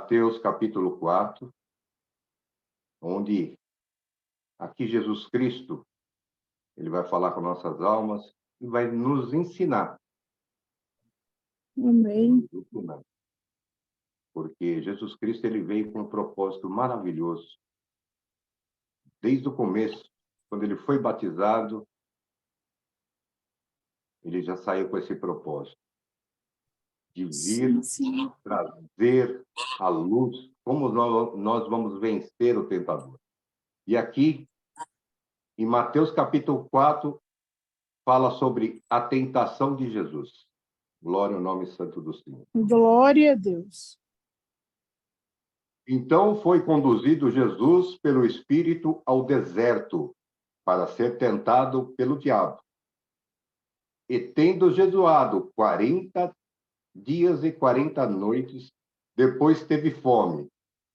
Mateus capítulo 4, onde aqui Jesus Cristo, ele vai falar com nossas almas e vai nos ensinar. Amém. Porque Jesus Cristo, ele veio com um propósito maravilhoso. Desde o começo, quando ele foi batizado, ele já saiu com esse propósito de vir Sim. trazer a luz, como nós vamos vencer o tentador. E aqui, em Mateus capítulo 4, fala sobre a tentação de Jesus. Glória ao nome santo do Senhor. Glória a Deus. Então foi conduzido Jesus pelo Espírito ao deserto para ser tentado pelo diabo. E tendo jejuado 40 dias e 40 noites, depois teve fome.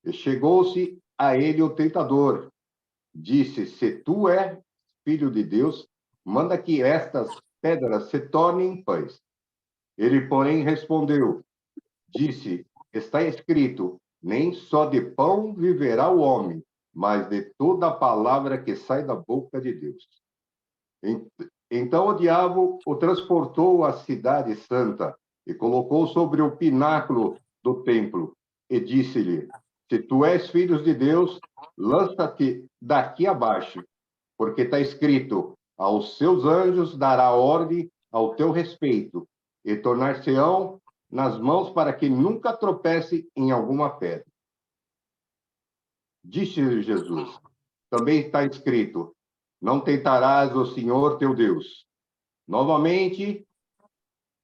E chegou-se a ele o tentador. Disse: se tu és filho de Deus, manda que estas pedras se tornem pães. Ele, porém, respondeu, disse: está escrito, nem só de pão viverá o homem, mas de toda a palavra que sai da boca de Deus. Então o diabo o transportou à cidade santa e colocou sobre o pináculo do templo e disse-lhe: se tu és filho de Deus, lança-te daqui abaixo, porque está escrito, aos seus anjos dará ordem ao teu respeito e tornar-se-ão nas mãos para que nunca tropece em alguma pedra. Disse Jesus, também está escrito, não tentarás o Senhor teu Deus. Novamente,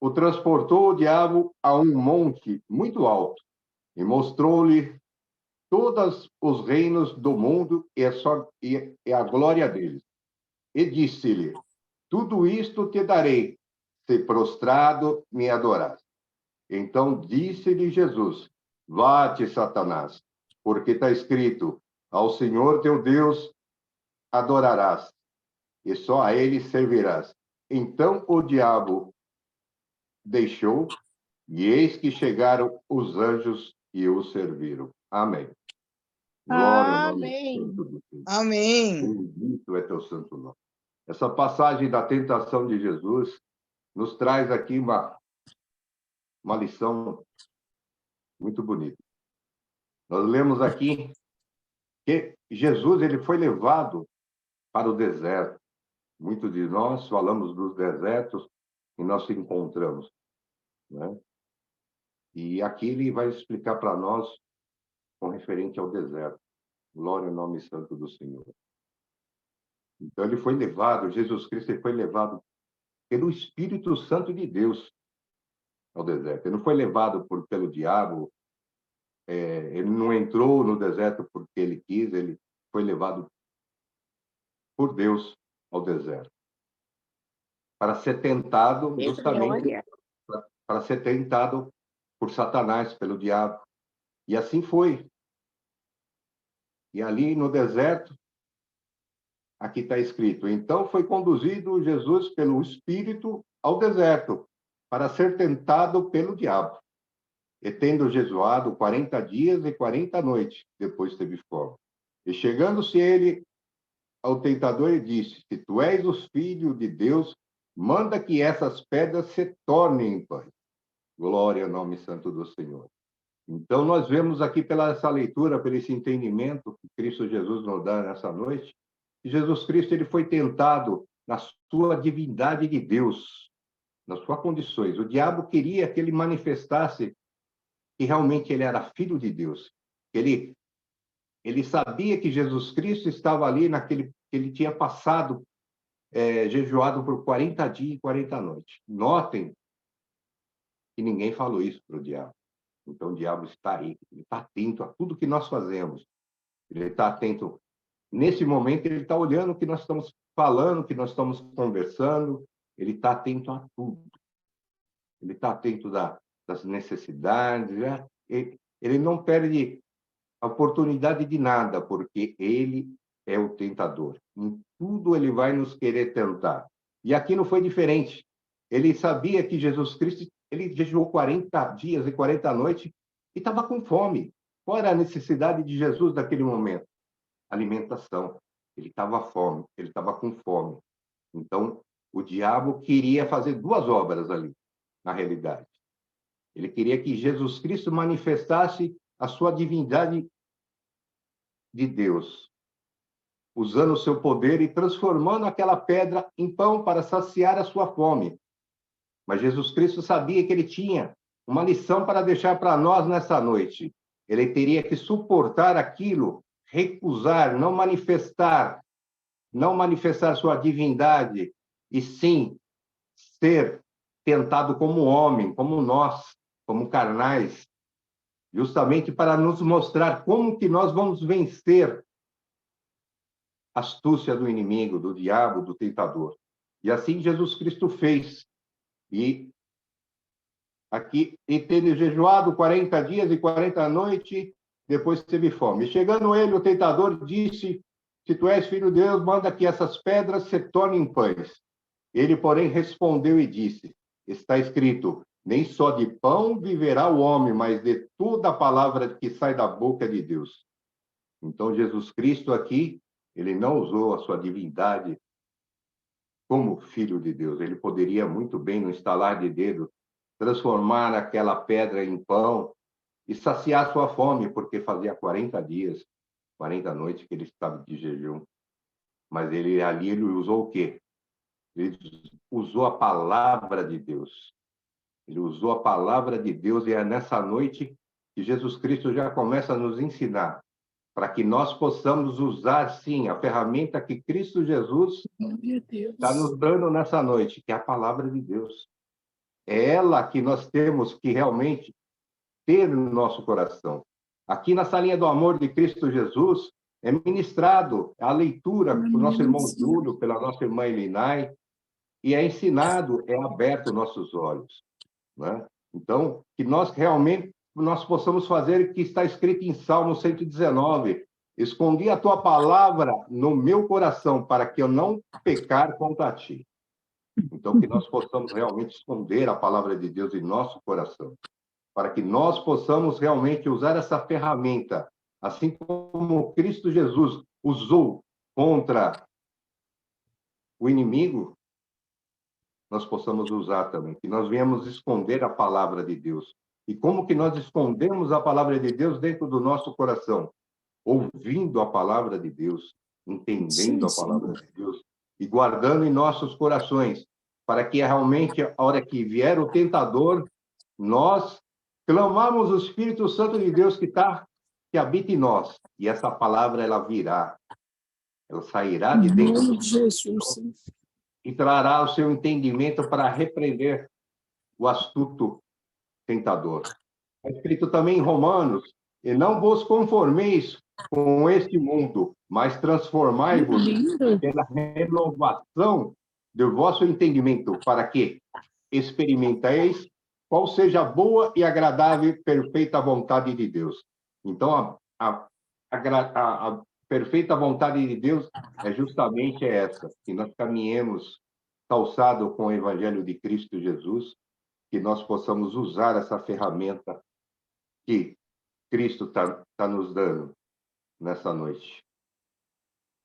o transportou o diabo a um monte muito alto e mostrou-lhe todos os reinos do mundo e a glória deles. E disse-lhe, tudo isto te darei, se prostrado me adorares. Então disse-lhe Jesus, vá-te, Satanás, porque está escrito, ao Senhor teu Deus adorarás, e só a ele servirás. Então o diabo deixou, e eis que chegaram os anjos e o serviram. Amém. Glória ao nome santo do Senhor. Amém. Bendito é teu santo nome. Essa passagem da tentação de Jesus nos traz aqui uma lição muito bonita. Nós lemos aqui que Jesus ele foi levado para o deserto. Muitos de nós falamos dos desertos que nós se encontramos, né? E aqui ele vai explicar para nós com referente ao deserto. Glória ao nome santo do Senhor. Então ele foi levado, Jesus Cristo ele foi levado pelo Espírito Santo de Deus ao deserto. Ele não foi levado pelo diabo, ele não entrou no deserto porque ele quis, ele foi levado por Deus ao deserto. Para ser tentado, justamente, para ser tentado por Satanás, pelo diabo. E assim foi. E ali no deserto, aqui está escrito, então foi conduzido Jesus pelo Espírito ao deserto, para ser tentado pelo diabo. E tendo jejuado 40 dias e 40 noites, depois teve fome. E chegando-se ele ao tentador e disse, se tu és o filho de Deus, manda que essas pedras se tornem em pães. Glória ao nome santo do Senhor. Então, nós vemos aqui pela essa leitura, pelo esse entendimento que Cristo Jesus nos dá nessa noite, que Jesus Cristo ele foi tentado na sua divindade de Deus, nas suas condições. O diabo queria que ele manifestasse que realmente ele era filho de Deus. Ele sabia que Jesus Cristo estava ali naquele que ele tinha passado, jejuado por 40 dias e 40 noites. Notem que ninguém falou isso para o diabo. Então, o diabo está aí, ele está atento a tudo que nós fazemos. Ele está atento. Nesse momento, ele está olhando o que nós estamos falando, o que nós estamos conversando. Ele está atento a tudo. Ele está atento das necessidades. Né? Ele não perde a oportunidade de nada, porque ele é o tentador. Em tudo ele vai nos querer tentar. E aqui não foi diferente. Ele sabia que Jesus Cristo, ele jejuou 40 dias e 40 noites e estava com fome. Qual era a necessidade de Jesus naquele momento? Alimentação. Ele estava fome, ele estava com fome. Então, o diabo queria fazer duas obras ali, na realidade. Ele queria que Jesus Cristo manifestasse a sua divindade de Deus, usando o seu poder e transformando aquela pedra em pão para saciar a sua fome. Mas Jesus Cristo sabia que ele tinha uma lição para deixar para nós nessa noite. Ele teria que suportar aquilo, recusar, não manifestar sua divindade, e sim ser tentado como homem, como nós, como carnais, justamente para nos mostrar como que nós vamos vencer a astúcia do inimigo, do diabo, do tentador. E assim Jesus Cristo fez. E aqui, e tendo jejuado 40 dias e 40 noites, depois teve fome. E chegando ele, o tentador disse: se tu és filho de Deus, manda que essas pedras se tornem pães. Ele, porém, respondeu e disse: está escrito, nem só de pão viverá o homem, mas de toda a palavra que sai da boca de Deus. Então, Jesus Cristo aqui, ele não usou a sua divindade como filho de Deus. Ele poderia muito bem, no estalar de dedo, transformar aquela pedra em pão e saciar sua fome, porque fazia 40 dias, 40 noites que ele estava de jejum. Mas ele usou o quê? Ele usou a palavra de Deus. Ele usou a palavra de Deus, e é nessa noite que Jesus Cristo já começa a nos ensinar, para que nós possamos usar, sim, a ferramenta que Cristo Jesus está nos dando nessa noite, que é a palavra de Deus. É ela que nós temos que realmente ter no nosso coração. Aqui na salinha do amor de Cristo Jesus, é ministrado a leitura pelo nosso irmão Júlio, pela nossa irmã Elinai, e é ensinado, é aberto nossos olhos, né? Então, que nós realmente nós possamos fazer o que está escrito em Salmo 119: escondi a tua palavra no meu coração para que eu não pecar contra ti. Então, que nós possamos realmente esconder a palavra de Deus em nosso coração, para que nós possamos realmente usar essa ferramenta, assim como Cristo Jesus usou contra o inimigo, nós possamos usar também, que nós venhamos esconder a palavra de Deus. E como que nós escondemos a palavra de Deus dentro do nosso coração? Ouvindo a palavra de Deus, entendendo a palavra de Deus e guardando em nossos corações, para que realmente, a hora que vier o tentador, nós clamamos o Espírito Santo de Deus que habita em nós, e essa palavra ela virá, ela sairá de dentro do Jesus. e trará o seu entendimento para repreender o astuto tentador. É escrito também em Romanos: e não vos conformeis com este mundo, mas transformai-vos pela renovação do vosso entendimento, para que experimenteis qual seja a boa e agradável e perfeita vontade de Deus. Então, a perfeita vontade de Deus é justamente essa, que nós caminhemos calçado com o Evangelho de Cristo Jesus, que nós possamos usar essa ferramenta que Cristo tá nos dando nessa noite.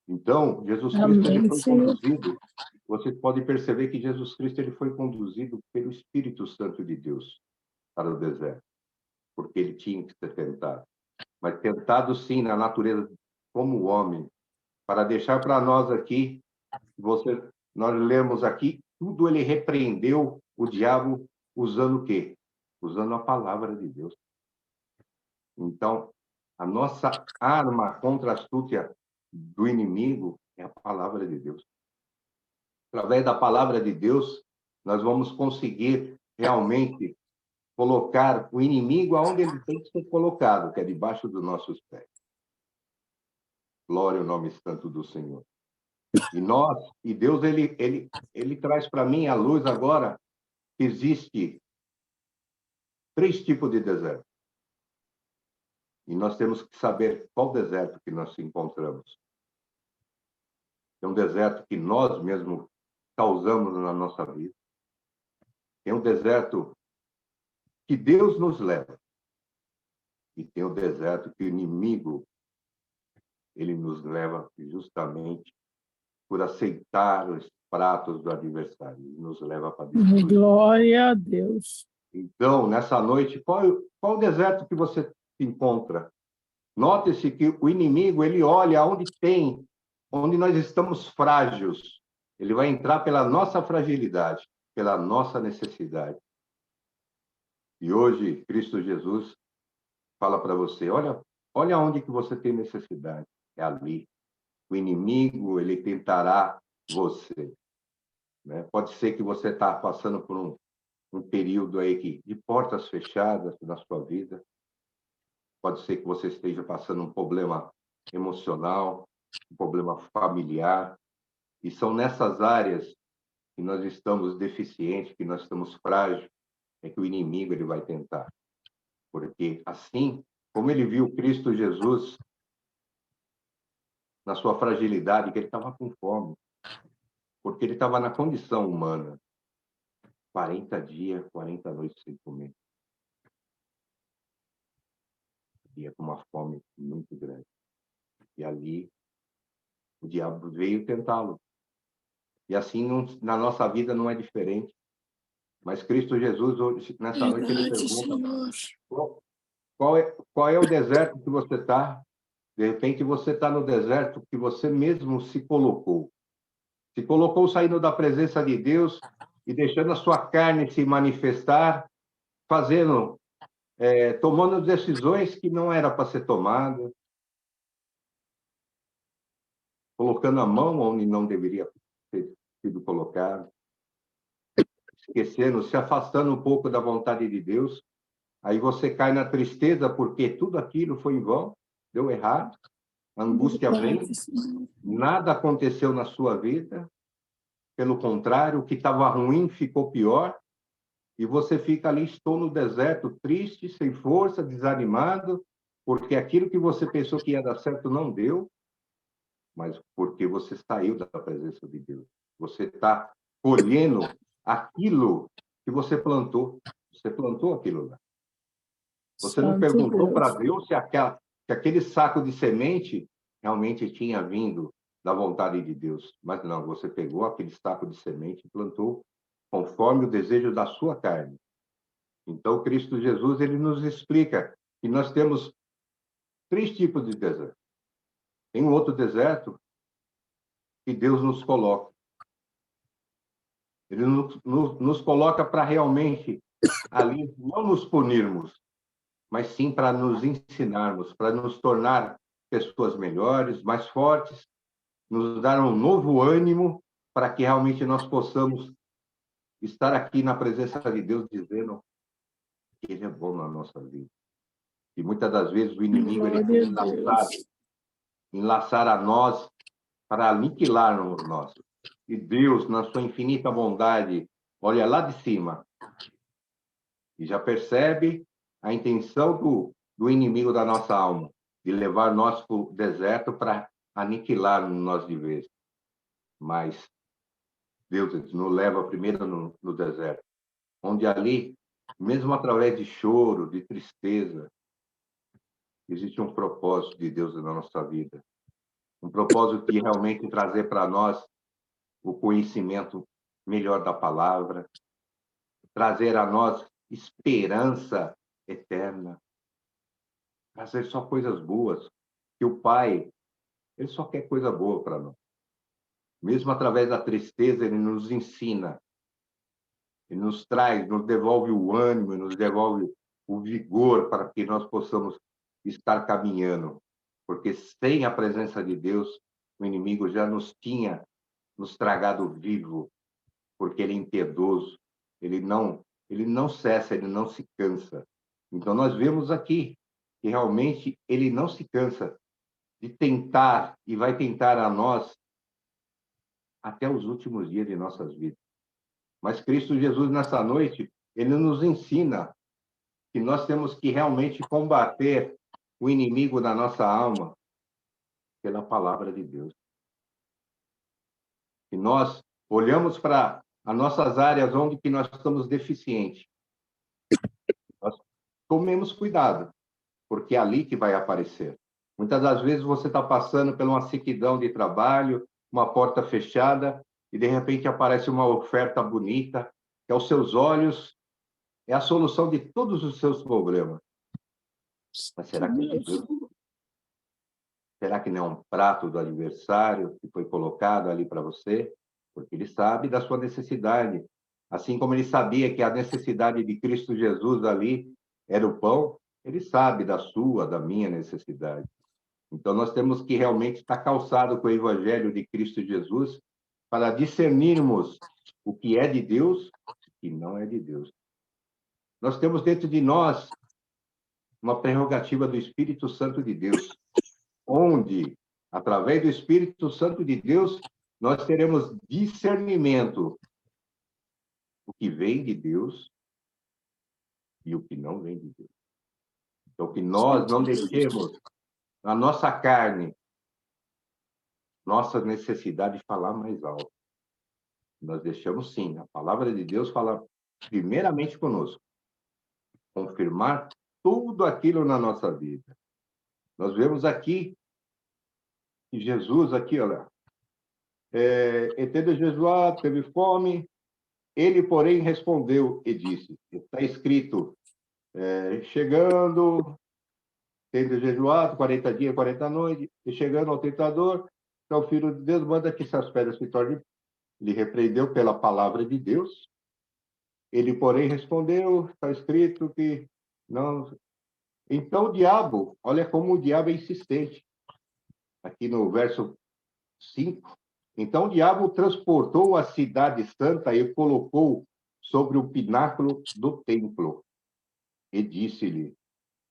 Então, Jesus Cristo ele foi conduzido. Vocês podem perceber que Jesus Cristo ele foi conduzido pelo Espírito Santo de Deus para o deserto, porque ele tinha que ser tentado. Mas tentado, sim, na natureza como homem, para deixar para nós aqui, nós lemos aqui, tudo ele repreendeu o diabo usando o quê? Usando a palavra de Deus. Então, a nossa arma contra a astúcia do inimigo é a palavra de Deus. Através da palavra de Deus, nós vamos conseguir realmente colocar o inimigo aonde ele tem que ser colocado, que é debaixo dos nossos pés. Glória ao nome santo do Senhor. E Deus, ele traz para mim a luz agora que existe 3 tipos de deserto. E nós temos que saber qual deserto que nós encontramos. É um deserto que nós mesmos causamos na nossa vida. É um deserto que Deus nos leva. E tem o deserto que o inimigo, ele nos leva justamente por aceitar os pratos do adversário, ele nos leva para destruir. Glória a Deus. Então, nessa noite, qual o deserto que você se encontra? Note-se que o inimigo, ele olha onde nós estamos frágeis. Ele vai entrar pela nossa fragilidade, pela nossa necessidade. E hoje, Cristo Jesus fala para você, olha onde que você tem necessidade. É ali. O inimigo, ele tentará você. Né? Pode ser que você está passando por um período aí de portas fechadas na sua vida. Pode ser que você esteja passando um problema emocional, um problema familiar. E são nessas áreas que nós estamos deficientes, que nós estamos frágeis, é que o inimigo ele vai tentar. Porque assim, como ele viu Cristo Jesus na sua fragilidade, que ele estava com fome, porque ele estava na condição humana, 40 dias, 40 noites sem comer. E com uma fome muito grande. E ali, o diabo veio tentá-lo. E assim, na nossa vida não é diferente. Mas Cristo Jesus, hoje, nessa noite, ele pergunta, qual é o deserto que você está? De repente, você está no deserto que você mesmo se colocou. Se colocou saindo da presença de Deus e deixando a sua carne se manifestar, tomando decisões que não era para ser tomada, colocando a mão onde não deveria ter sido colocado, esquecendo, se afastando um pouco da vontade de Deus. Aí você cai na tristeza porque tudo aquilo foi em vão, deu errado, a angústia vem, nada aconteceu na sua vida, pelo contrário, o que estava ruim ficou pior, e você fica ali, estou no deserto, triste, sem força, desanimado, porque aquilo que você pensou que ia dar certo não deu, mas porque você saiu da presença de Deus. Você está colhendo aquilo que você plantou. Você plantou aquilo lá. Você não perguntou para Deus se aquele saco de semente realmente tinha vindo da vontade de Deus. Mas não, você pegou aquele saco de semente e plantou conforme o desejo da sua carne. Então, Cristo Jesus, ele nos explica que nós temos 3 tipos de deserto. Tem um outro deserto que Deus nos coloca. Ele nos coloca para realmente ali não nos punirmos, mas sim para nos ensinarmos, para nos tornar pessoas melhores, mais fortes, nos dar um novo ânimo para que realmente nós possamos estar aqui na presença de Deus dizendo que Ele é bom na nossa vida. E muitas das vezes o inimigo ele quer enlaçar a nós para aniquilarmos nós. E Deus, na sua infinita bondade, olha lá de cima e já percebe a intenção do inimigo da nossa alma, de levar nós para o deserto para aniquilar nós de vez. Mas Deus nos leva primeiro no deserto, onde ali, mesmo através de choro, de tristeza, existe um propósito de Deus na nossa vida. Um propósito de realmente trazer para nós o conhecimento melhor da palavra, trazer a nós esperança eterna, trazer só coisas boas, que o Pai, ele só quer coisa boa para nós. Mesmo através da tristeza, ele nos ensina, ele nos traz, nos devolve o ânimo, nos devolve o vigor para que nós possamos estar caminhando. Porque sem a presença de Deus, o inimigo já nos tragado vivo, porque ele é impiedoso, ele não cessa, ele não se cansa. Então nós vemos aqui que realmente ele não se cansa de tentar e vai tentar a nós até os últimos dias de nossas vidas. Mas Cristo Jesus nessa noite, ele nos ensina que nós temos que realmente combater o inimigo da nossa alma pela palavra de Deus. E nós olhamos para as nossas áreas onde que nós estamos deficientes. Nós tomemos cuidado, porque é ali que vai aparecer. Muitas das vezes você está passando por uma sequidão de trabalho, uma porta fechada, e de repente aparece uma oferta bonita, que aos seus olhos é a solução de todos os seus problemas. Mas será que é de Deus. Deus? Será que não é um prato do adversário que foi colocado ali para você? Porque ele sabe da sua necessidade. Assim como ele sabia que a necessidade de Cristo Jesus ali era o pão, ele sabe da sua, da minha necessidade. Então, nós temos que realmente estar calçado com o Evangelho de Cristo Jesus para discernirmos o que é de Deus e o que não é de Deus. Nós temos dentro de nós uma prerrogativa do Espírito Santo de Deus, onde, através do Espírito Santo de Deus, nós teremos discernimento o que vem de Deus e o que não vem de Deus. Então, que nós não deixemos na nossa carne, nossa necessidade de falar mais alto. Nós deixamos, sim, a palavra de Deus falar primeiramente conosco, confirmar tudo aquilo na nossa vida. Nós vemos aqui que Jesus, aqui, olha, entendeu Jesus, teve fome, ele, porém, respondeu e disse, está escrito, chegando, tendo jejuado 40 dias, 40 noites, e chegando ao tentador, então o Filho de Deus manda que essas pedras se tornem. Ele repreendeu pela palavra de Deus. Ele, porém, respondeu, está escrito que não. Então o diabo, olha como o diabo é insistente. Aqui no verso 5. Então o diabo transportou a cidade santa e colocou sobre o pináculo do templo. E disse-lhe,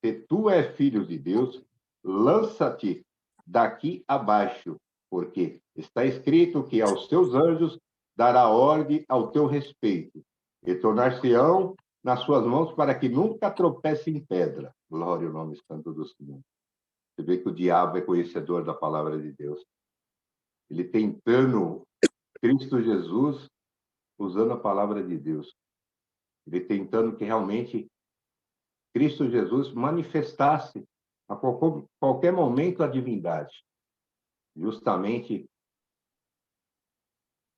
se tu és filho de Deus, lança-te daqui abaixo, porque está escrito que aos seus anjos dará ordem ao teu respeito, e tornar-se-ão nas suas mãos para que nunca tropece em pedra. Glória ao nome santo do Senhor. Você vê que o diabo é conhecedor da palavra de Deus. Ele tentando Cristo Jesus usando a palavra de Deus. Ele tentando que realmente Cristo Jesus manifestasse a qualquer momento a divindade, justamente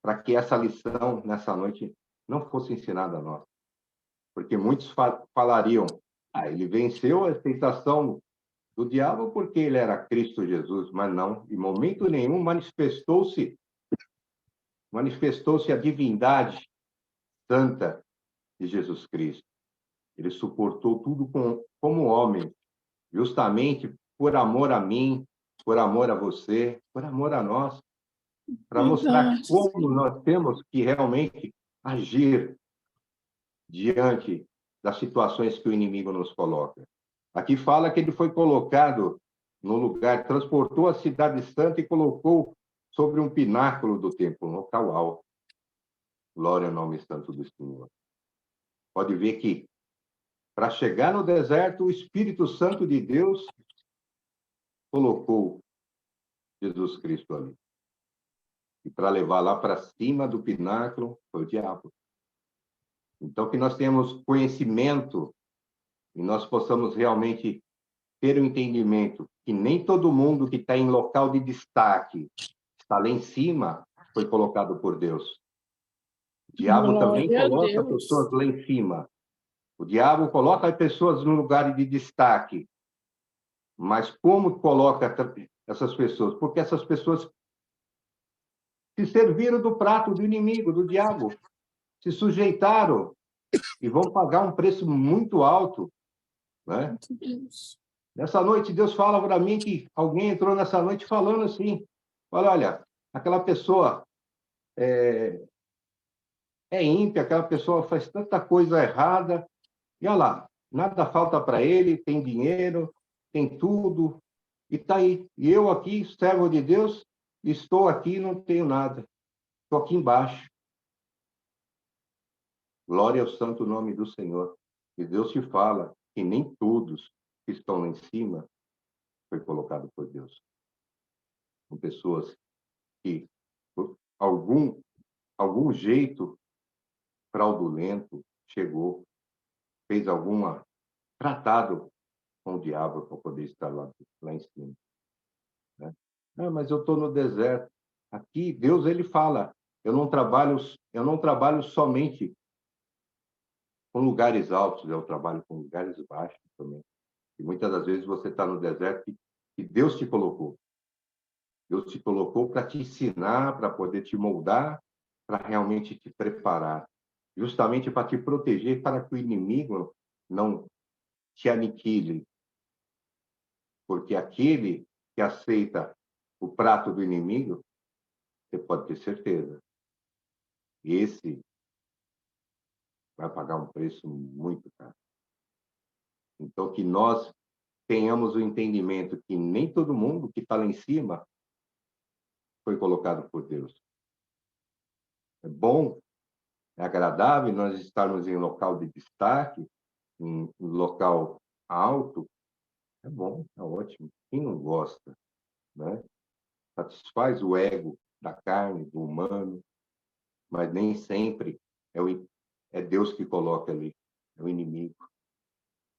para que essa lição nessa noite não fosse ensinada a nós. Porque muitos falariam, ele venceu a tentação do diabo porque ele era Cristo Jesus, mas não, em momento nenhum manifestou-se a divindade santa de Jesus Cristo. Ele suportou tudo como homem, justamente por amor a mim, por amor a você, por amor a nós, para mostrar Verdade. como nós temos que realmente agir diante das situações que o inimigo nos coloca. Aqui fala que ele foi colocado no lugar, transportou a cidade santa e colocou sobre um pináculo do templo, um local alto. Glória ao nome santo do Senhor. Pode ver que, para chegar no deserto, o Espírito Santo de Deus colocou Jesus Cristo ali. E para levar lá para cima do pináculo foi o diabo. Então, que nós tenhamos conhecimento e nós possamos realmente ter o entendimento que nem todo mundo que está em local de destaque, está lá em cima, foi colocado por Deus. O diabo também Glória a coloca Deus. pessoas lá em cima. O diabo coloca pessoas no lugar de destaque. Mas como coloca essas pessoas? Porque essas pessoas se serviram do prato do inimigo, do diabo, se sujeitaram e vão pagar um preço muito alto, né? Deus. Nessa noite, Deus fala para mim que alguém entrou nessa noite falando assim, olha, aquela pessoa é ímpia, aquela pessoa faz tanta coisa errada, e olha lá, nada falta para ele, tem dinheiro, tem tudo, e está aí. E eu aqui, servo de Deus, estou aqui e não tenho nada. Estou aqui embaixo. Glória ao santo nome do Senhor. E Deus te fala que nem todos que estão lá em cima foi colocado por Deus. São pessoas que, por algum jeito fraudulento, chegou, fez alguma tratado com o diabo para poder estar lá em cima, né? Ah, mas eu estou no deserto. Aqui, Deus, ele fala, eu não trabalho somente com lugares altos, eu trabalho com lugares baixos também. E muitas das vezes você está no deserto que Deus te colocou. Deus te colocou para te ensinar, para poder te moldar, para realmente te preparar, justamente para te proteger, para que o inimigo não te aniquile, porque aquele que aceita o prato do inimigo, você pode ter certeza, esse vai pagar um preço muito caro. Então, que nós tenhamos o entendimento que nem todo mundo que está lá em cima foi colocado por Deus. É bom, é agradável nós estarmos em local de destaque, em local alto, é bom, é ótimo. Quem não gosta, né? Satisfaz o ego da carne, do humano, mas nem sempre é Deus que coloca ali, é o inimigo.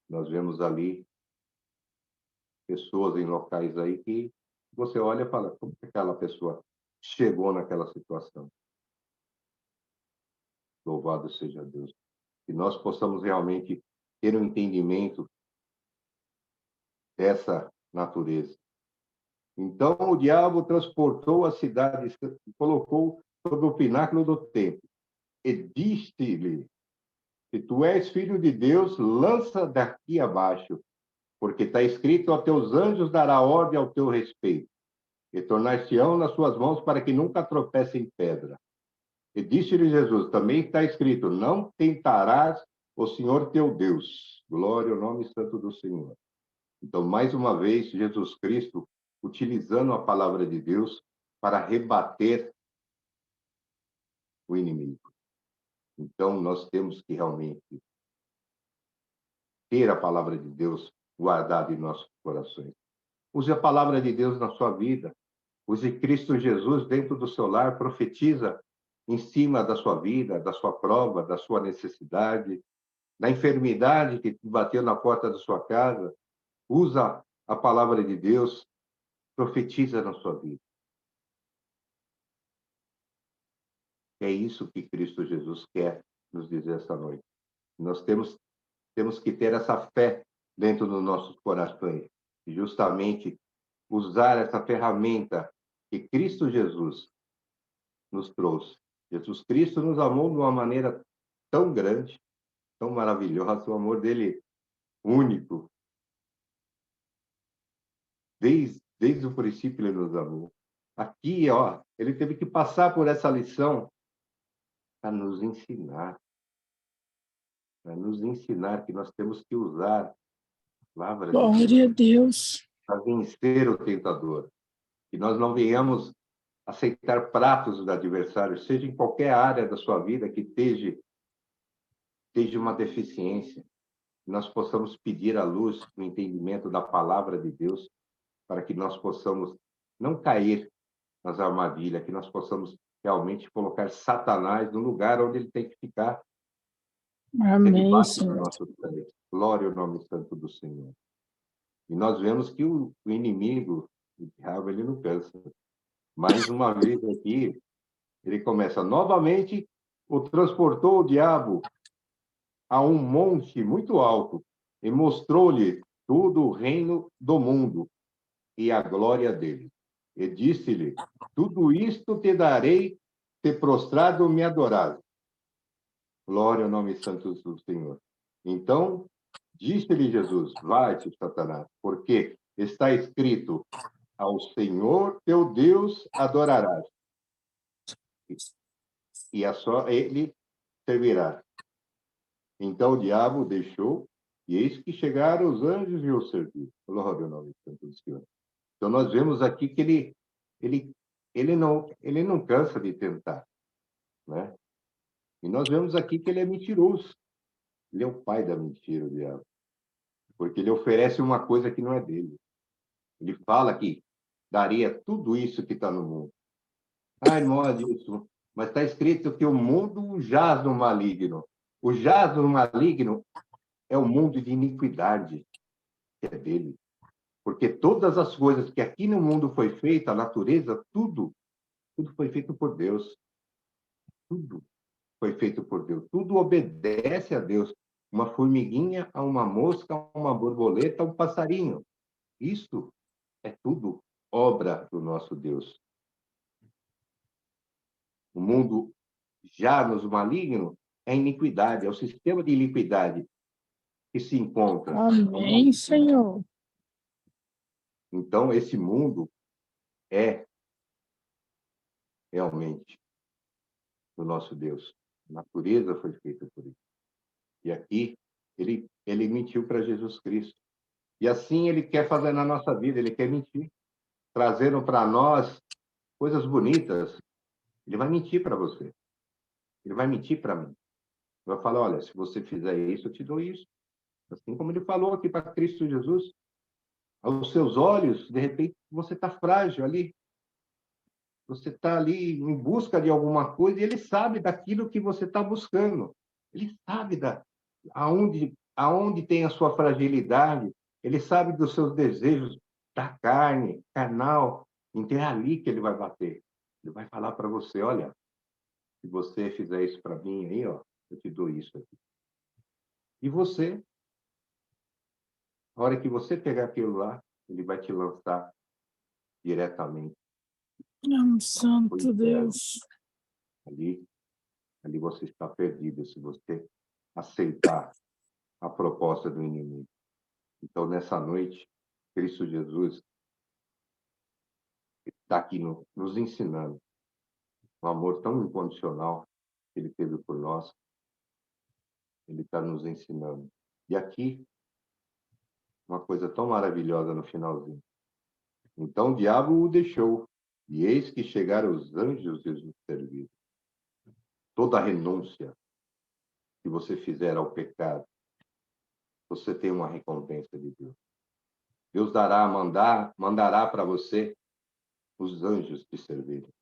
Nós vemos ali pessoas em locais aí que você olha e fala, como que aquela pessoa chegou naquela situação? Louvado seja Deus. Que nós possamos realmente ter um entendimento dessa natureza. Então o diabo transportou a cidade e colocou sobre o pináculo do templo. E disse-lhe: se tu és filho de Deus, lança daqui abaixo, porque está escrito: a teus anjos dará ordem ao teu respeito, e tornar-se-ão nas suas mãos para que nunca tropece em pedra. E disse-lhe Jesus: também está escrito: não tentarás o Senhor teu Deus. Glória ao nome santo do Senhor. Então, mais uma vez, Jesus Cristo utilizando a palavra de Deus para rebater o inimigo. Então, nós temos que realmente ter a palavra de Deus guardada em nossos corações. Use a palavra de Deus na sua vida. Use Cristo Jesus dentro do seu lar, profetiza em cima da sua vida, da sua prova, da sua necessidade, da enfermidade que bateu na porta da sua casa. Usa a palavra de Deus, profetiza na sua vida. É isso que Cristo Jesus quer nos dizer esta noite. Nós temos que ter essa fé dentro dos nossos corações e justamente usar essa ferramenta que Cristo Jesus nos trouxe. Jesus Cristo nos amou de uma maneira tão grande, tão maravilhosa, o amor dele único. Desde o princípio ele nos amou. Aqui, ó, ele teve que passar por essa lição para nos ensinar que nós temos que usar a palavra de Deus Glória a Deus. para vencer o tentador. Que nós não venhamos aceitar pratos do adversário, seja em qualquer área da sua vida que esteja uma deficiência. Nós possamos pedir a luz, o entendimento da palavra de Deus, para que nós possamos não cair nas armadilhas, que nós possamos realmente colocar Satanás no lugar onde ele tem que ficar. Amém, Debaixo do Senhor. nosso pé. Glória ao nome santo do Senhor. E nós vemos que o inimigo, o diabo, ele não cansa. Mais uma vez aqui, ele começa novamente, transportou o diabo a um monte muito alto e mostrou-lhe todo o reino do mundo e a glória dele. E disse-lhe: tudo isto te darei, se prostrado me adorares. Glória ao nome santo do Senhor. Então, disse-lhe Jesus: vai-te, Satanás, porque está escrito: ao Senhor teu Deus adorarás, e a só ele servirá. Então o diabo deixou, e eis que chegaram os anjos e o serviram. Glória ao nome santo do Senhor. Então nós vemos aqui que ele não cansa de tentar, né? E nós vemos aqui que ele é mentiroso. Ele é o pai da mentira, o diabo. Porque ele oferece uma coisa que não é dele. Ele fala que daria tudo isso que está no mundo. Ah, irmão, Adilson, mas está escrito que o mundo jaz no maligno. O jaz no maligno é o mundo de iniquidade, que é dele. Porque todas as coisas que aqui no mundo foi feita, a natureza, tudo foi feito por Deus. Tudo foi feito por Deus. Tudo obedece a Deus. Uma formiguinha, a uma mosca, a uma borboleta, a um passarinho. Isso é tudo obra do nosso Deus. O mundo já nos maligno é iniquidade, é o sistema de iniquidade que se encontra. Amém, Senhor. Então, esse mundo é realmente do nosso Deus. A natureza foi feita por ele. E aqui, ele mentiu para Jesus Cristo. E assim ele quer fazer na nossa vida, ele quer mentir, trazendo para nós coisas bonitas. Ele vai mentir para você. Ele vai mentir para mim. Ele vai falar, olha, se você fizer isso, eu te dou isso. Assim como ele falou aqui para Cristo Jesus, aos seus olhos, de repente, você está frágil ali. Você está ali em busca de alguma coisa e ele sabe daquilo que você está buscando. Ele sabe aonde tem a sua fragilidade. Ele sabe dos seus desejos da carne, carnal. Então é ali que ele vai bater. Ele vai falar para você, olha, se você fizer isso para mim aí, ó, eu te dou isso aqui. E você, na hora que você pegar aquilo lá, ele vai te lançar diretamente pro Santo inferno. Deus. Ali você está perdido se você aceitar a proposta do inimigo. Então, nessa noite, Cristo Jesus está aqui nos ensinando um amor tão incondicional que ele teve por nós. Ele está nos ensinando. E aqui, uma coisa tão maravilhosa no finalzinho. Então, o diabo o deixou, e eis que chegaram os anjos e os serviram. Toda renúncia que você fizer ao pecado, você tem uma recompensa de Deus. Deus mandará para você os anjos te servirem.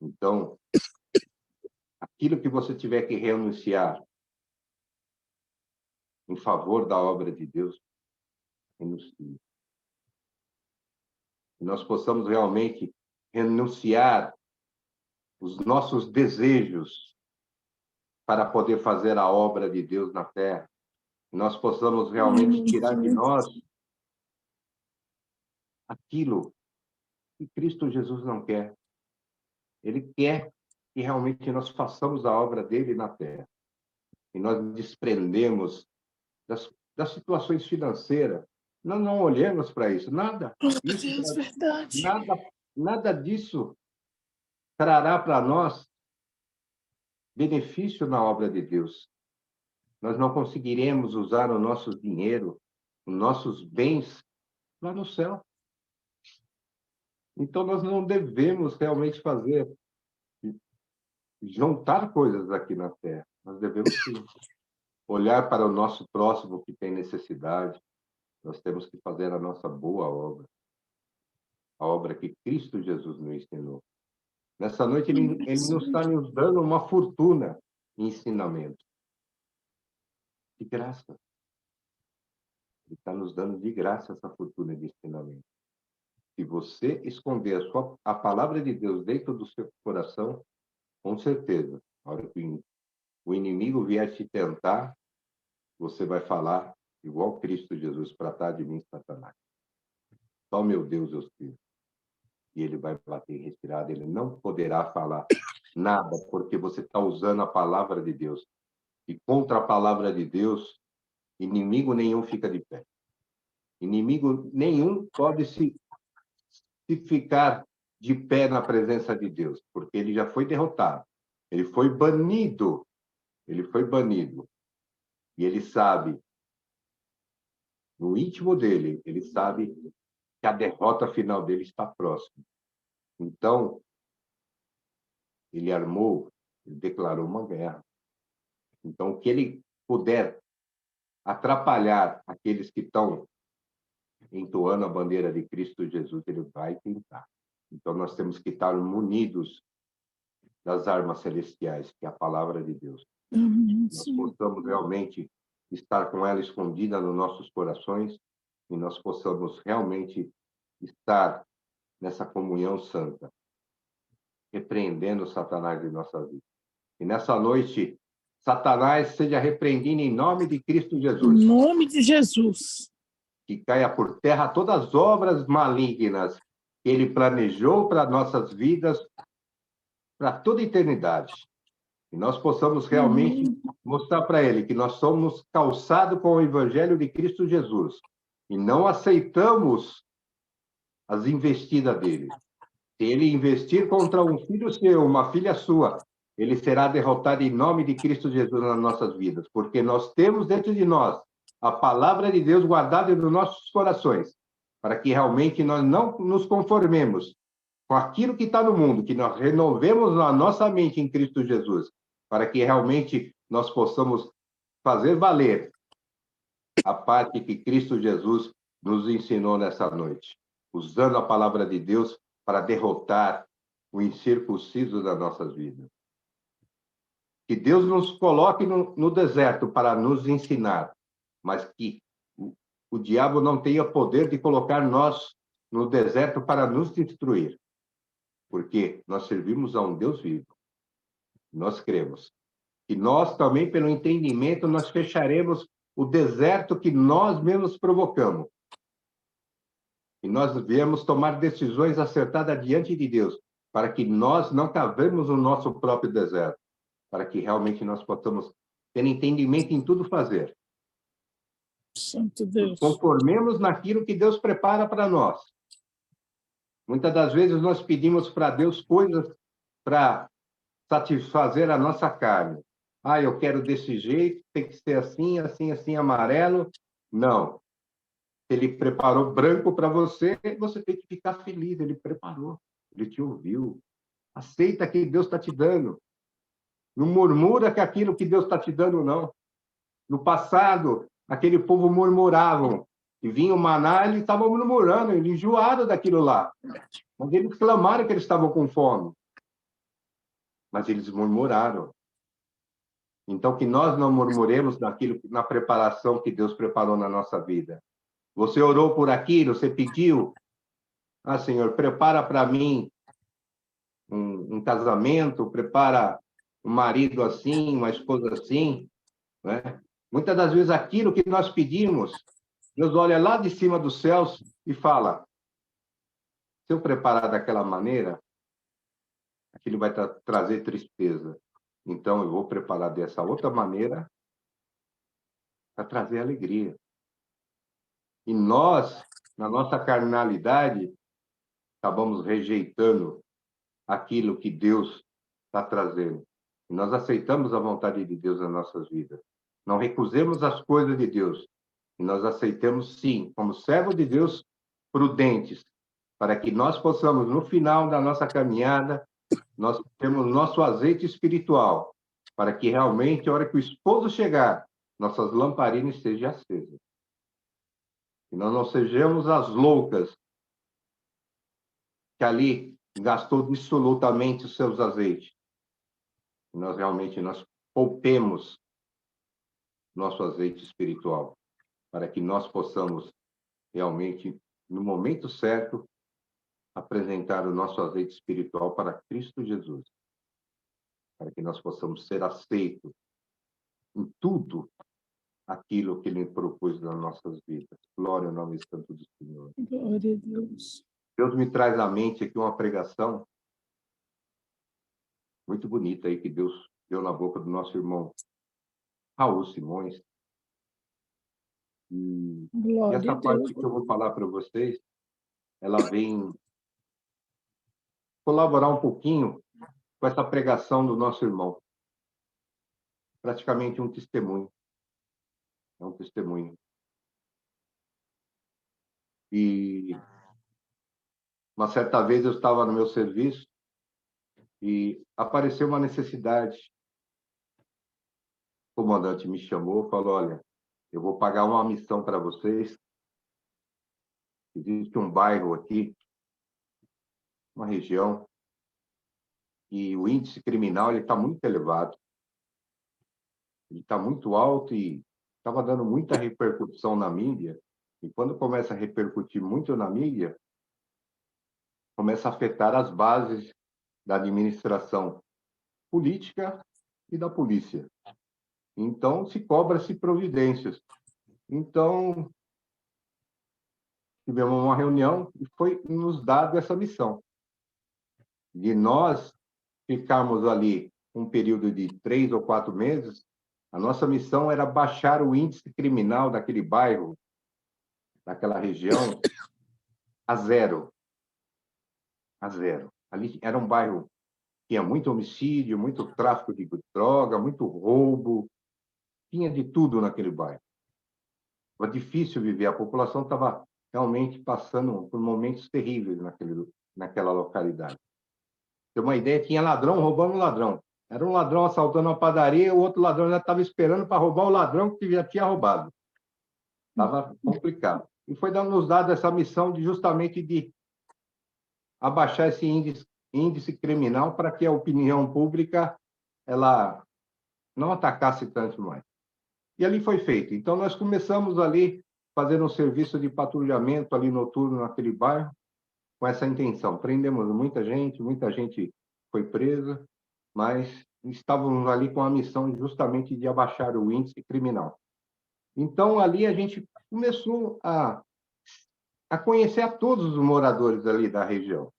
Então, aquilo que você tiver que renunciar em favor da obra de Deus, renuncie. Que nós possamos realmente renunciar os nossos desejos para poder fazer a obra de Deus na terra. Que nós possamos realmente tirar de nós aquilo que Cristo Jesus não quer. Ele quer que realmente nós façamos a obra dele na terra. E nós desprendemos das situações financeiras. Nós não olhamos para isso, nada. Isso, Deus, verdade. nada disso trará para nós benefício na obra de Deus. Nós não conseguiremos usar o nosso dinheiro, os nossos bens lá no céu. Então, nós não devemos realmente juntar coisas aqui na terra. Nós devemos sim olhar para o nosso próximo que tem necessidade. Nós temos que fazer a nossa boa obra, a obra que Cristo Jesus nos ensinou. Nessa noite, ele não está nos dando uma fortuna em ensinamento. De graça. Ele está nos dando de graça essa fortuna de ensinamento. Se você esconder a palavra de Deus dentro do seu coração, com certeza, na hora que o inimigo vier te tentar, você vai falar igual Cristo Jesus, tratar de mim, Satanás. Só meu Deus eu sirvo. E ele vai bater em retirada, ele não poderá falar nada, porque você está usando a palavra de Deus. E contra a palavra de Deus, inimigo nenhum fica de pé. Inimigo nenhum pode se ficar de pé na presença de Deus, porque ele já foi derrotado. Ele foi banido. Ele foi banido. E ele sabe, no íntimo dele, ele sabe que a derrota final dele está próxima. Então, ele ele declarou uma guerra. Então, o que ele puder atrapalhar aqueles que estão entoando a bandeira de Cristo Jesus, ele vai tentar. Então, nós temos que estar munidos das armas celestiais, que é a palavra de Deus. Amém, Nós Senhor. possamos realmente estar com ela escondida nos nossos corações e nós possamos realmente estar nessa comunhão santa, repreendendo Satanás de nossa vida. E nessa noite, Satanás seja repreendido em nome de Cristo Em Jesus. nome de Jesus. Que caia por terra todas as obras malignas que ele planejou para nossas vidas, para toda a eternidade. E nós possamos realmente mostrar para ele que nós somos calçados com o evangelho de Cristo Jesus e não aceitamos as investidas dele. Se ele investir contra um filho seu, uma filha sua, ele será derrotado em nome de Cristo Jesus nas nossas vidas, porque nós temos dentro de nós a palavra de Deus guardada nos nossos corações, para que realmente nós não nos conformemos com aquilo que está no mundo, que nós renovemos a nossa mente em Cristo Jesus, para que realmente nós possamos fazer valer a parte que Cristo Jesus nos ensinou nessa noite, usando a palavra de Deus para derrotar o incircunciso das nossas vidas. Que Deus nos coloque no deserto para nos ensinar, mas que o diabo não tenha poder de colocar nós no deserto para nos destruir, porque nós servimos a um Deus vivo. Nós cremos. E nós também, pelo entendimento, nós fecharemos o deserto que nós mesmos provocamos. E nós viemos tomar decisões acertadas diante de Deus, para que nós não cavemos o nosso próprio deserto, para que realmente nós possamos ter entendimento em tudo fazer. Santo Deus. Conformemos naquilo que Deus prepara para nós. Muitas das vezes nós pedimos para Deus coisas para satisfazer a nossa carne. Ah, eu quero desse jeito, tem que ser assim, assim, assim, amarelo. Não. Ele preparou branco para você, você tem que ficar feliz. Ele preparou, ele te ouviu. Aceita que Deus está te dando. Não murmura que aquilo que Deus está te dando, não. No passado, aquele povo murmuravam. E vinha o maná, eles estavam murmurando, eles enjoaram daquilo lá. Mas eles clamaram que eles estavam com fome. Mas eles murmuraram. Então, que nós não murmuremos daquilo, na preparação que Deus preparou na nossa vida. Você orou por aquilo, você pediu. Ah, Senhor, prepara para mim um casamento, prepara um marido assim, uma esposa assim. Né? Muitas das vezes aquilo que nós pedimos, Deus olha lá de cima dos céus e fala, se eu preparar daquela maneira, aquilo vai trazer tristeza. Então, eu vou preparar dessa outra maneira para trazer alegria. E nós, na nossa carnalidade, acabamos rejeitando aquilo que Deus está trazendo. E nós aceitamos a vontade de Deus nas nossas vidas. Não recusemos as coisas de Deus. E nós aceitamos, sim, como servo de Deus, prudentes, para que nós possamos, no final da nossa caminhada, nós temos nosso azeite espiritual, para que realmente, a hora que o esposo chegar, nossas lamparinas estejam acesas. Que nós não sejamos as loucas que ali gastou absolutamente os seus azeites. Que nós realmente poupemos nosso azeite espiritual, para que nós possamos realmente, no momento certo, apresentar o nosso azeite espiritual para Cristo Jesus, para que nós possamos ser aceitos em tudo aquilo que Ele propôs nas nossas vidas. Glória ao nome santo do Senhor. Glória a Deus. Deus me traz à mente aqui uma pregação muito bonita aí que Deus deu na boca do nosso irmão Raul Simões. E Glória essa a parte Deus. que eu vou falar para vocês, ela vem colaborar um pouquinho com essa pregação do nosso irmão. Praticamente um testemunho. É um testemunho. E uma certa vez eu estava no meu serviço e apareceu uma necessidade. O comandante me chamou e falou, olha, eu vou pagar uma missão para vocês. Existe um bairro aqui, uma região, e o índice criminal está muito elevado. Ele está muito alto e estava dando muita repercussão na mídia, e quando começa a repercutir muito na mídia, começa a afetar as bases da administração política e da polícia. Então, se cobra-se providências. Então, tivemos uma reunião e foi nos dado essa missão de nós ficarmos ali um período de 3 ou 4 meses. A nossa missão era baixar o índice criminal daquele bairro, daquela região, a zero. A zero. Ali era um bairro que tinha muito homicídio, muito tráfico de droga, muito roubo, tinha de tudo naquele bairro. Estava difícil viver, a população estava realmente passando por momentos terríveis naquela localidade. Ter uma ideia, tinha ladrão roubando ladrão. Era um ladrão assaltando uma padaria, o outro ladrão já estava esperando para roubar o ladrão que já tinha roubado. Estava complicado. E foi nos dado essa missão de justamente de abaixar esse índice criminal para que a opinião pública ela não atacasse tanto mais. E ali foi feito. Então, nós começamos ali fazendo um serviço de patrulhamento ali noturno naquele bairro, com essa intenção. Prendemos muita gente foi presa, mas estávamos ali com a missão justamente de abaixar o índice criminal. Então, ali a gente começou a conhecer a todos os moradores ali da região.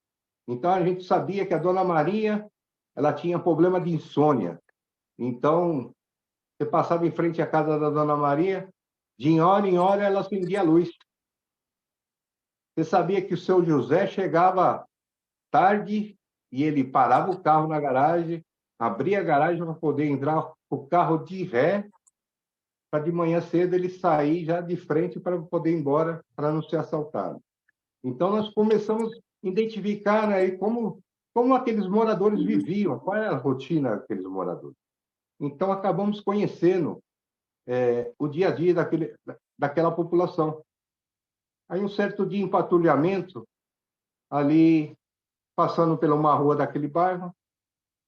Então, a gente sabia que a Dona Maria ela tinha problema de insônia. Então, você passava em frente à casa da Dona Maria, de hora em hora ela acendia a luz. Você sabia que o seu José chegava tarde e ele parava o carro na garagem, abria a garagem para poder entrar o carro de ré, para de manhã cedo ele sair já de frente para poder ir embora, para não ser assaltado. Então, nós começamos a identificar aí como aqueles moradores viviam, qual era a rotina daqueles moradores. Então, acabamos conhecendo o dia a dia daquela população. Aí, um certo dia, em patrulhamento, ali, passando por uma rua daquele bairro,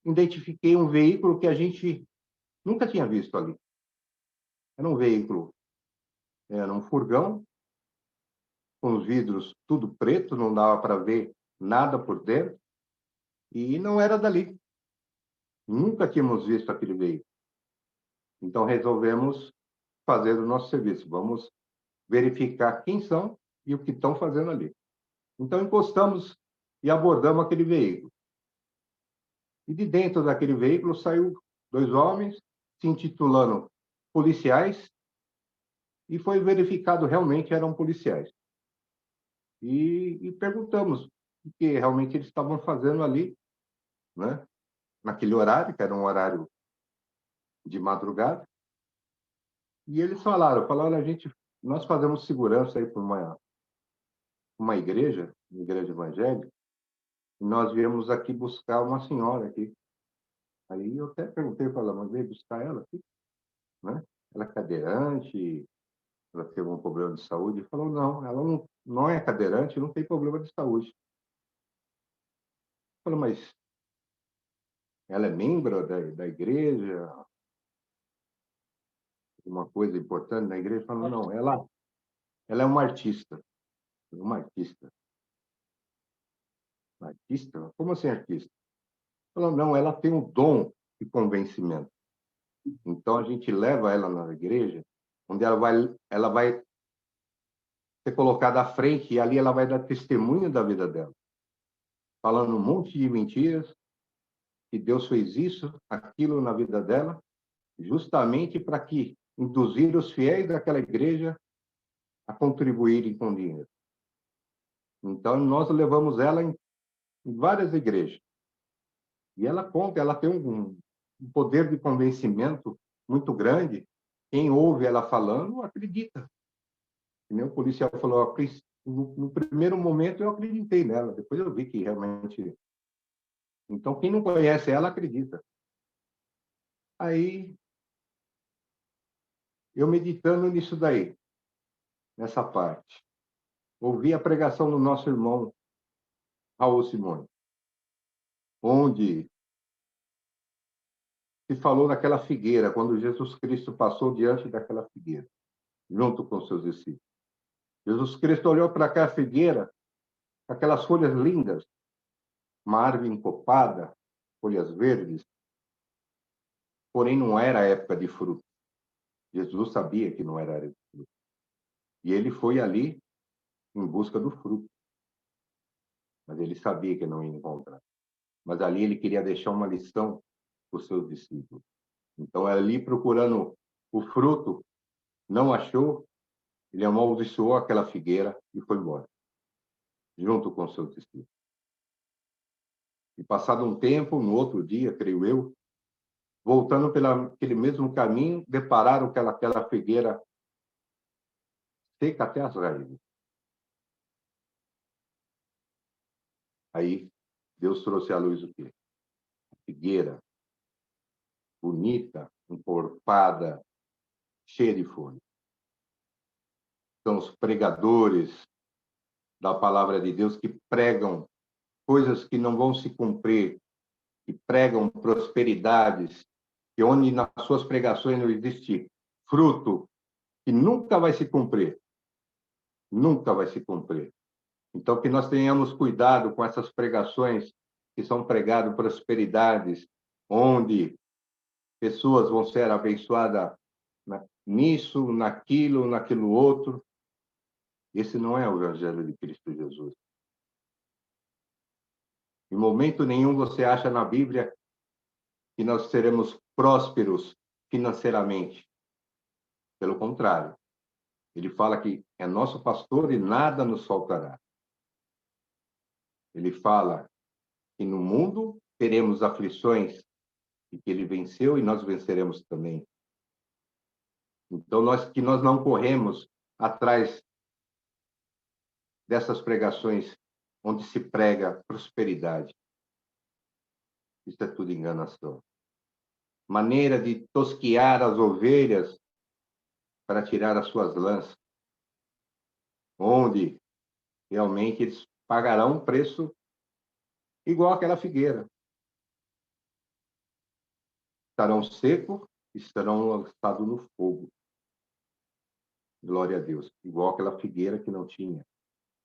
identifiquei um veículo que a gente nunca tinha visto ali. Era um veículo, era um furgão, com os vidros tudo preto, não dava para ver nada por dentro, e não era dali. Nunca tínhamos visto aquele veículo. Então, resolvemos fazer o nosso serviço. Vamos verificar quem são e o que estão fazendo ali. Então, encostamos e abordamos aquele veículo. E de dentro daquele veículo saiu 2 homens se intitulando policiais e foi verificado realmente eram policiais. E perguntamos o que realmente eles estavam fazendo ali, né? Naquele horário, que era um horário de madrugada. E eles falaram, nós fazemos segurança aí por uma igreja evangélica, e nós viemos aqui buscar uma senhora aqui. Aí eu até perguntei para ela, mas veio buscar ela aqui, né? Ela é cadeirante, ela teve um problema de saúde. Ele falou, não, ela não é cadeirante, não tem problema de saúde. Eu falei, mas ela é membro da igreja? Uma coisa importante na igreja? Ele falou, não, ela é uma artista. Uma artista. Artista? Como assim artista? Falou, não, ela tem um dom de convencimento. Então, a gente leva ela na igreja, onde ela vai ser colocada à frente, e ali ela vai dar testemunho da vida dela, falando um monte de mentiras, que Deus fez isso, aquilo na vida dela, justamente para que induzir os fiéis daquela igreja a contribuírem com dinheiro. Então, nós levamos ela em várias igrejas. E ela conta, ela tem um poder de convencimento muito grande. Quem ouve ela falando, acredita. E nem o policial falou, no primeiro momento eu acreditei nela, depois eu vi que realmente... Então, quem não conhece ela, acredita. Aí, eu meditando nisso daí, nessa parte, ouvi a pregação do nosso irmão Raul Simões, onde se falou naquela figueira, quando Jesus Cristo passou diante daquela figueira, junto com seus discípulos. Jesus Cristo olhou para aquela figueira, aquelas folhas lindas, uma árvore encopada, folhas verdes, porém não era a época de fruto. Jesus sabia que não era a época de fruto. E ele foi ali em busca do fruto. Mas ele sabia que não ia encontrar. Mas ali ele queria deixar uma lição para os seus discípulos. Então, ali procurando o fruto, não achou, ele amaldiçoou aquela figueira e foi embora, junto com os seus discípulos. E passado um tempo, no outro dia, creio eu, voltando pelaquele mesmo caminho, depararam com aquela figueira seca até as raízes. Aí, Deus trouxe à luz o quê? A figueira, bonita, encorpada, cheia de folhas. São os pregadores da palavra de Deus que pregam coisas que não vão se cumprir, que pregam prosperidades, e onde nas suas pregações não existe fruto, que nunca vai se cumprir. Nunca vai se cumprir. Então, que nós tenhamos cuidado com essas pregações que são pregadas prosperidades, onde pessoas vão ser abençoadas nisso, naquilo outro. Esse não é o Evangelho de Cristo Jesus. Em momento nenhum você acha na Bíblia que nós seremos prósperos financeiramente. Pelo contrário, ele fala que é nosso pastor e nada nos faltará. Ele fala que no mundo teremos aflições e que ele venceu e nós venceremos também. Então, nós não corremos atrás dessas pregações onde se prega prosperidade. Isso é tudo enganação. Maneira de tosquiar as ovelhas para tirar as suas lãs, onde realmente eles pagarão um preço igual àquela figueira. Estarão secos e estarão lançados no fogo. Glória a Deus. Igual àquela figueira que não tinha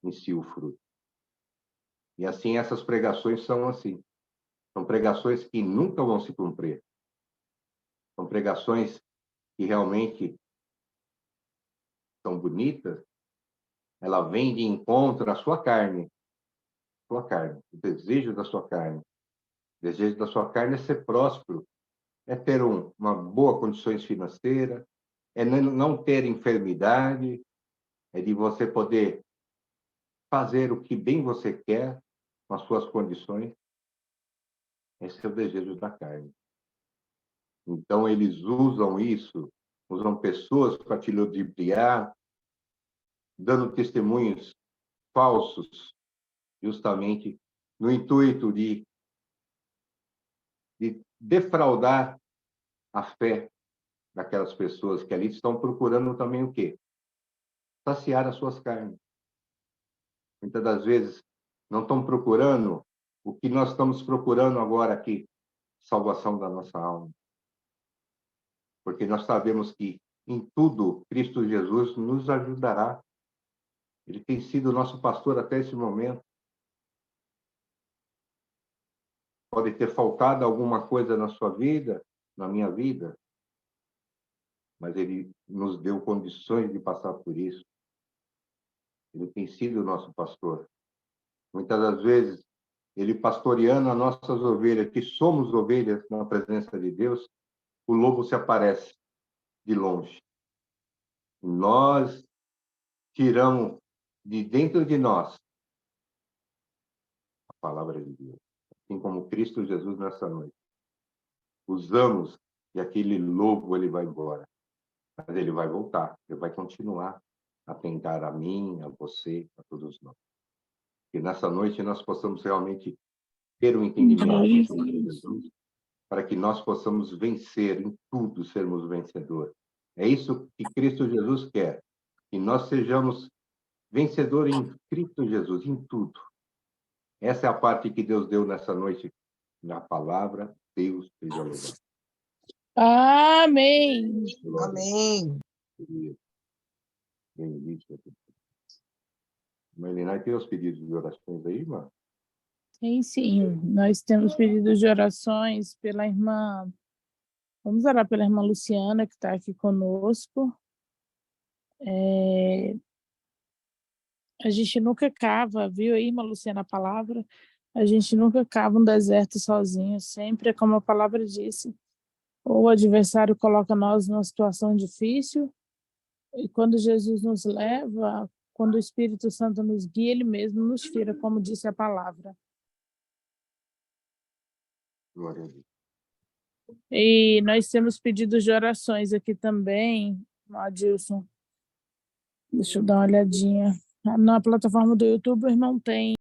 em si o fruto. E assim essas pregações são assim. São pregações que nunca vão se cumprir. São pregações que realmente são bonitas. Ela vem de encontro à sua carne. Sua carne. O desejo da sua carne. O desejo da sua carne é ser próspero. É ter uma boa condições financeiras. É não ter enfermidade. É de você poder fazer o que bem você quer com as suas condições. Esse é o desejo da carne. Então, eles usam isso, usam pessoas para te ludibriar, dando testemunhos falsos, justamente no intuito de defraudar a fé daquelas pessoas que ali estão procurando também o quê? Saciar as suas carnes. Muitas das vezes não estão procurando o que nós estamos procurando agora aqui, salvação da nossa alma. Porque nós sabemos que em tudo Cristo Jesus nos ajudará. Ele tem sido nosso pastor até esse momento. Pode ter faltado alguma coisa na sua vida, na minha vida, mas ele nos deu condições de passar por isso. Ele tem sido nosso pastor. Muitas das vezes, ele pastoreando as nossas ovelhas, que somos ovelhas na presença de Deus, o lobo se aparece de longe. Nós tiramos de dentro de nós a palavra de Deus, assim como Cristo Jesus nessa noite. Usamos e aquele lobo ele vai embora, mas ele vai voltar, ele vai continuar a tentar a mim, a você, a todos nós. Que nessa noite nós possamos realmente ter um entendimento de Jesus, para que nós possamos vencer em tudo, sermos vencedores. É isso que Cristo Jesus quer, que nós sejamos vencedores em Cristo Jesus, em tudo. Essa é a parte que Deus deu nessa noite, na palavra, Deus seja louvado. Amém. Glória Amém. a Deus. Bendito. Marlene, tem os pedidos de orações aí, irmã? Sim. Nós temos pedidos de orações pela irmã. Vamos orar pela irmã Luciana, que está aqui conosco. A gente nunca cava, viu aí, irmã Luciana, a palavra? A gente nunca cava um deserto sozinho, sempre é como a palavra disse. Ou o adversário coloca nós numa situação difícil, e quando Jesus nos leva, quando o Espírito Santo nos guia, ele mesmo nos tira, como disse a palavra. Glória a Deus. E nós temos pedidos de orações aqui também, Adilson. Deixa eu dar uma olhadinha. Na plataforma do YouTube, o irmão tem